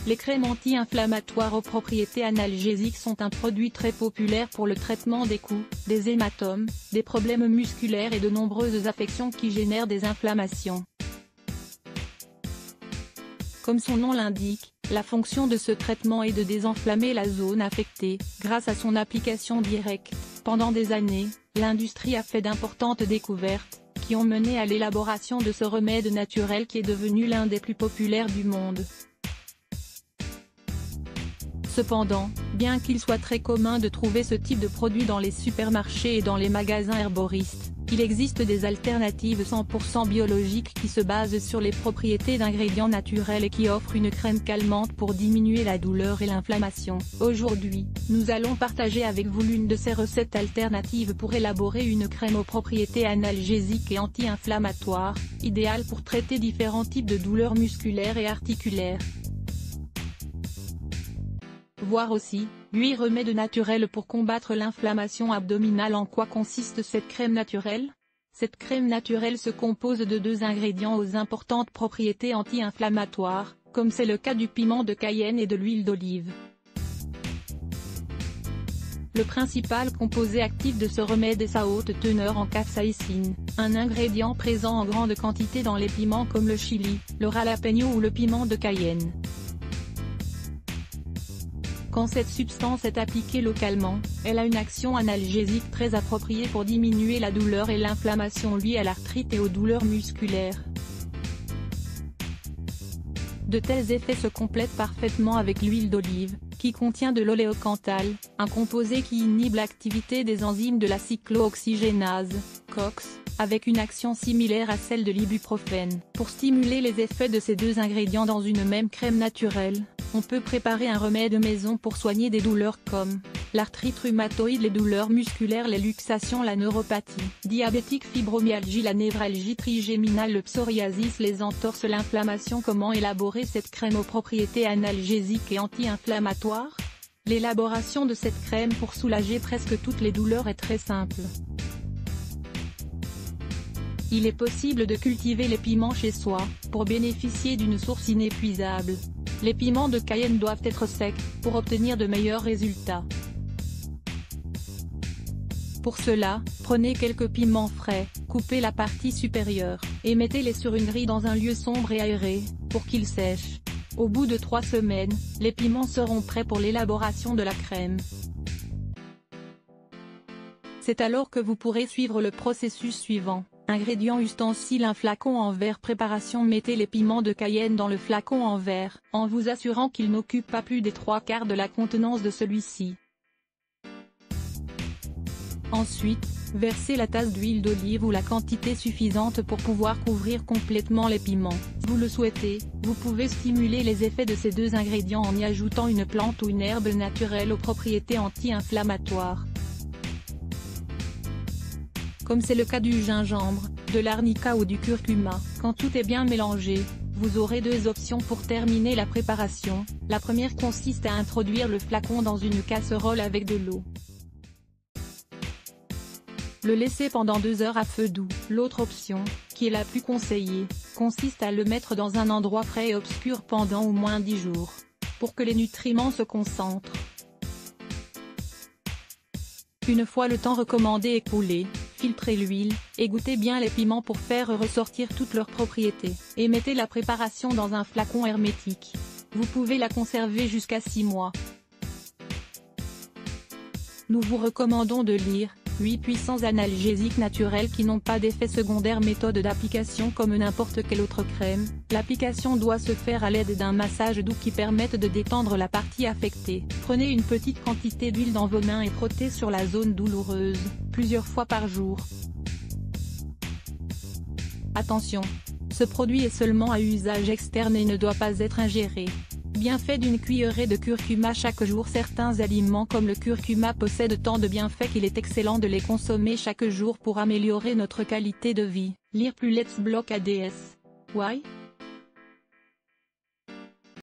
Les crèmes anti-inflammatoires aux propriétés analgésiques sont un produit très populaire pour le traitement des coups, des hématomes, des problèmes musculaires et de nombreuses affections qui génèrent des inflammations. Comme son nom l'indique, la fonction de ce traitement est de désenflammer la zone affectée, grâce à son application directe. Pendant des années, l'industrie a fait d'importantes découvertes, qui ont mené à l'élaboration de ce remède naturel qui est devenu l'un des plus populaires du monde. Cependant, bien qu'il soit très commun de trouver ce type de produit dans les supermarchés et dans les magasins herboristes, il existe des alternatives 100% biologiques qui se basent sur les propriétés d'ingrédients naturels et qui offrent une crème calmante pour diminuer la douleur et l'inflammation. Aujourd'hui, nous allons partager avec vous l'une de ces recettes alternatives pour élaborer une crème aux propriétés analgésiques et anti-inflammatoires, idéale pour traiter différents types de douleurs musculaires et articulaires. Voir aussi, 8 remèdes naturels pour combattre l'inflammation abdominale. En quoi consiste cette crème naturelle? Cette crème naturelle se compose de 2 ingrédients aux importantes propriétés anti-inflammatoires, comme c'est le cas du piment de Cayenne et de l'huile d'olive. Le principal composé actif de ce remède est sa haute teneur en capsaïcine, un ingrédient présent en grande quantité dans les piments comme le chili, le jalapeno ou le piment de Cayenne. Quand cette substance est appliquée localement, elle a une action analgésique très appropriée pour diminuer la douleur et l'inflammation liée à l'arthrite et aux douleurs musculaires. De tels effets se complètent parfaitement avec l'huile d'olive, qui contient de l'oléocanthal, un composé qui inhibe l'activité des enzymes de la cyclooxygénase, COX, avec une action similaire à celle de l'ibuprofène. Pour stimuler les effets de ces 2 ingrédients dans une même crème naturelle, on peut préparer un remède maison pour soigner des douleurs comme l'arthrite rhumatoïde, les douleurs musculaires, les luxations, la neuropathie diabétique, fibromyalgie, la névralgie trigéminale, le psoriasis, les entorses, l'inflammation. Comment élaborer cette crème aux propriétés analgésiques et anti-inflammatoires? L'élaboration de cette crème pour soulager presque toutes les douleurs est très simple. Il est possible de cultiver les piments chez soi, pour bénéficier d'une source inépuisable. Les piments de Cayenne doivent être secs, pour obtenir de meilleurs résultats. Pour cela, prenez quelques piments frais, coupez la partie supérieure, et mettez-les sur une grille dans un lieu sombre et aéré, pour qu'ils sèchent. Au bout de 3 semaines, les piments seront prêts pour l'élaboration de la crème. C'est alors que vous pourrez suivre le processus suivant. Ingrédients, ustensiles, un flacon en verre. Préparation: mettez les piments de Cayenne dans le flacon en verre, en vous assurant qu'il n'occupe pas plus des 3/4 de la contenance de celui-ci. Ensuite, versez la tasse d'huile d'olive ou la quantité suffisante pour pouvoir couvrir complètement les piments. Si vous le souhaitez, vous pouvez stimuler les effets de ces 2 ingrédients en y ajoutant une plante ou une herbe naturelle aux propriétés anti-inflammatoires. Comme c'est le cas du gingembre, de l'arnica ou du curcuma. Quand tout est bien mélangé, vous aurez 2 options pour terminer la préparation. La première consiste à introduire le flacon dans une casserole avec de l'eau. Le laisser pendant 2 heures à feu doux. L'autre option, qui est la plus conseillée, consiste à le mettre dans un endroit frais et obscur pendant au moins 10 jours, pour que les nutriments se concentrent. Une fois le temps recommandé écoulé, filtrez l'huile, égouttez bien les piments pour faire ressortir toutes leurs propriétés, et mettez la préparation dans un flacon hermétique. Vous pouvez la conserver jusqu'à 6 mois. Nous vous recommandons de lire 8 puissants analgésiques naturels qui n'ont pas d'effet secondaire. Méthode d'application: comme n'importe quelle autre crème, l'application doit se faire à l'aide d'un massage doux qui permette de détendre la partie affectée. Prenez une petite quantité d'huile dans vos mains et frottez sur la zone douloureuse, plusieurs fois par jour. Attention! Ce produit est seulement à usage externe et ne doit pas être ingéré. Bienfait d'une cuillerée de curcuma chaque jour. Certains aliments comme le curcuma possèdent tant de bienfaits qu'il est excellent de les consommer chaque jour pour améliorer notre qualité de vie. Lire plus. Let's block ADS. Why?